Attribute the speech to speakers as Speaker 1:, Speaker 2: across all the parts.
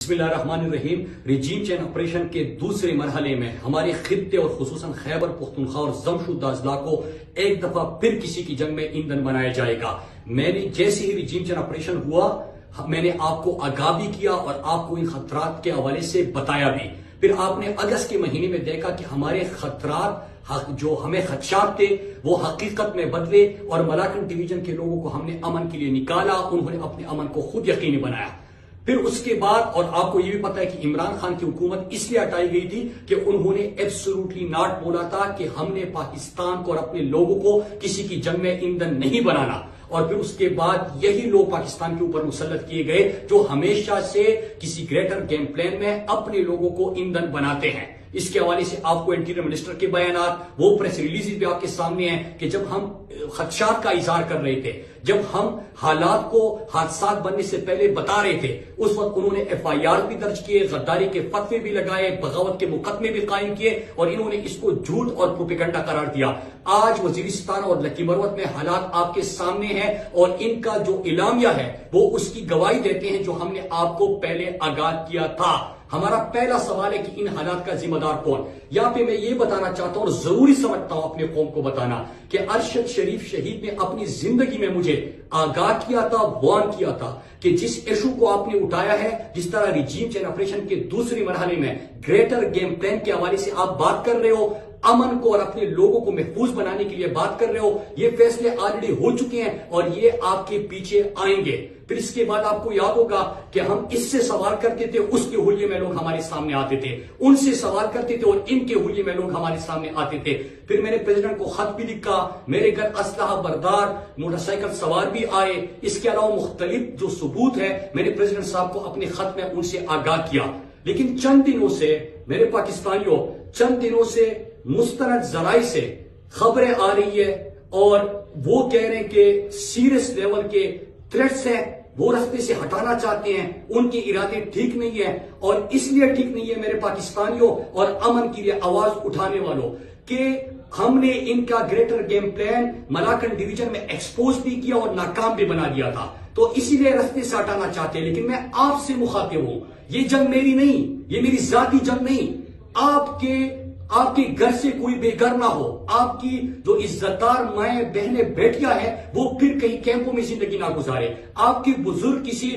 Speaker 1: بسم اللہ الرحمن الرحیم۔ ریجیم چین آپریشن کے دوسرے مرحلے میں ہمارے خطے اور خصوصاً خیبر پختونخوا اور جمشیدپور اضلاع کو ایک دفعہ پھر کسی کی جنگ میں ایندھن بنایا جائے گا۔ میں نے جیسے ہی ریجیم چین آپریشن ہوا میں نے آپ کو آگاہ بھی کیا اور آپ کو ان خطرات کے حوالے سے بتایا بھی۔ پھر آپ نے اگست کے مہینے میں دیکھا کہ ہمارے خطرات جو ہمیں خدشات تھے وہ حقیقت میں بدلے اور ملاکنڈ ڈویژن کے لوگوں کو ہم نے امن کے لیے نکالا، انہوں نے اپنے امن کو خود یقینی بنایا۔ پھر اس کے بعد اور آپ کو یہ بھی پتا ہے کہ عمران خان کی حکومت اس لیے ہٹائی گئی تھی کہ انہوں نے ایبسولوٹلی ناٹ بولا تھا کہ ہم نے پاکستان کو اور اپنے لوگوں کو کسی کی جنگ میں ایندھن نہیں بنانا، اور پھر اس کے بعد یہی لوگ پاکستان کے اوپر مسلط کیے گئے جو ہمیشہ سے کسی گریٹر گیم پلان میں اپنے لوگوں کو ایندھن بناتے ہیں۔ اس کے حوالے سے آپ کو انٹیریئر منسٹر کے بیانات، وہ پریس ریلیزز بھی آپ کے سامنے ہیں کہ جب ہم خدشات کا اظہار کر رہے تھے، جب ہم حالات کو حادثات بننے سے پہلے بتا رہے تھے، اس وقت انہوں نے FIR بھی درج کیے، غداری کے فتوے بھی لگائے، بغاوت کے مقدمے بھی قائم کیے اور انہوں نے اس کو جھوٹ اور پروپیگنڈا قرار دیا۔ آج وزیرستان اور لکی مروت میں حالات آپ کے سامنے ہیں اور ان کا جو اعلامیہ ہے وہ اس کی گواہی دیتے ہیں جو ہم نے آپ کو پہلے آگاہ کیا تھا۔ ہمارا پہلا سوال ہے کہ ان حالات کا ذمہ دار کون؟ یہاں پہ میں یہ بتانا چاہتا ہوں اور ضروری سمجھتا ہوں اپنے قوم کو بتانا کہ ارشد شریف شہید نے اپنی زندگی میں مجھے آگاہ کیا تھا، وارن کیا تھا کہ جس ایشو کو آپ نے اٹھایا ہے، جس طرح ریجیم چین آپریشن کے دوسرے مرحلے میں گریٹر گیم پلان کے حوالے سے آپ بات کر رہے ہو، امن کو اور اپنے لوگوں کو محفوظ بنانے کے لیے بات کر رہے ہو، یہ فیصلے آلریڈی ہو چکے ہیں اور یہ آپ کے پیچھے آئیں گے۔ پھر اس کے بعد آپ کو یاد ہوگا کہ ہم اس سے سوال کرتے تھے، اس کے حلیے میں لوگ ہمارے سامنے آتے تھے، ان سے سوال کرتے تھے اور ان کے حلیے میں لوگ ہمارے سامنے آتے تھے۔ پھر میں نے پریزیڈنٹ کو خط بھی لکھا، میرے گھر اسلحہ بردار موٹر سائیکل سوار بھی آئے، اس کے علاوہ مختلف جو ثبوت ہے میں نے پریزیڈنٹ صاحب کو اپنے خط میں ان سے آگاہ کیا۔ لیکن چند دنوں سے میرے پاکستانیوں، چند دنوں سے مستند ذرائع سے خبریں آ رہی ہے اور وہ کہہ رہے ہیں کہ سیریس لیول کے تھریٹس ہیں، وہ راستے سے ہٹانا چاہتے ہیں، ان کے ارادے ٹھیک نہیں ہیں اور اس لیے ٹھیک نہیں ہے میرے پاکستانیوں اور امن کے لیے آواز اٹھانے والوں کہ ہم نے ان کا greater game plan Malakand division میں ایکسپوز بھی کیا اور ناکام بھی بنا دیا تھا، تو اسی لیے راستے سے ہٹانا چاہتے ہیں۔ لیکن میں آپ سے مخاطب ہوں، یہ جنگ میری نہیں، یہ میری ذاتی جنگ نہیں۔ آپ کے گھر سے کوئی بے گھر نہ ہو، آپ کی جو عزت دار مائیں بہنیں بیٹیاں ہیں وہ پھر کہیں کیمپوں میں زندگی نہ گزارے، آپ کے بزرگ کسی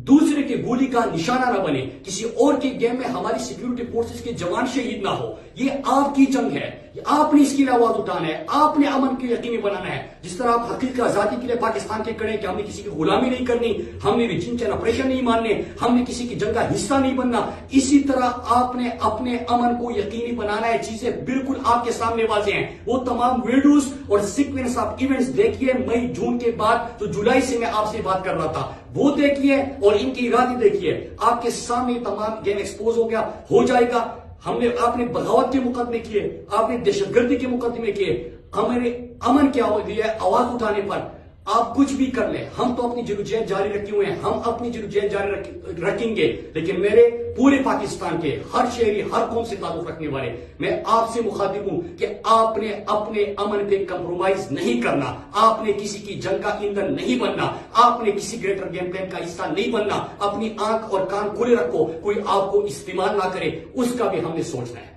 Speaker 1: دوسرے کے گولی کا نشانہ نہ بنے، کسی اور کے گیم میں ہماری سیکیورٹی فورسز کے جوان شہید نہ ہو۔ یہ آپ کی جنگ ہے، آپ نے اس کے لیے آواز اٹھانا ہے، آپ نے امن کو یقینی بنانا ہے۔ جس طرح آپ حقیقی آزادی کے لیے پاکستان کے کڑے کہ ہم نے کسی کی غلامی نہیں کرنی، ہم نے ریجیم چین آپریشن نہیں ماننے، ہم نے کسی کی جنگ کا حصہ نہیں بننا، اسی طرح آپ نے اپنے امن کو یقینی بنانا ہے۔ چیزیں بالکل آپ کے سامنے واضح ہیں، وہ تمام ویڈیوز اور سیکوینس آف ایونٹس دیکھیے مئی جون کے بعد جو جولائی سے میں آپ سے بات کر رہا تھا وہ دیکھیے اور ان کی ارادے دیکھیے، آپ کے سامنے تمام گیم ایکسپوز ہو جائے گا۔ آپ نے بغاوت کے مقدمے کیے، آپ نے دہشت گردی کے مقدمے کیے، ہمارے امن کے لیے آواز اٹھانے پر آپ کچھ بھی کر لیں، ہم تو اپنی جدوجہد جاری رکھے ہوئے ہیں، ہم اپنی جدوجہد جاری رکھیں گے۔ لیکن میرے پورے پاکستان کے ہر شہری، ہر قوم سے تعلق رکھنے والے، میں آپ سے مخاطب ہوں کہ آپ نے اپنے امن پہ کمپرومائز نہیں کرنا، آپ نے کسی کی جنگ کا ایندھن نہیں بننا، آپ نے کسی گریٹر گیم پلان کا حصہ نہیں بننا۔ اپنی آنکھ اور کان کھلے رکھو، کوئی آپ کو استعمال نہ کرے، اس کا بھی ہم نے سوچنا ہے۔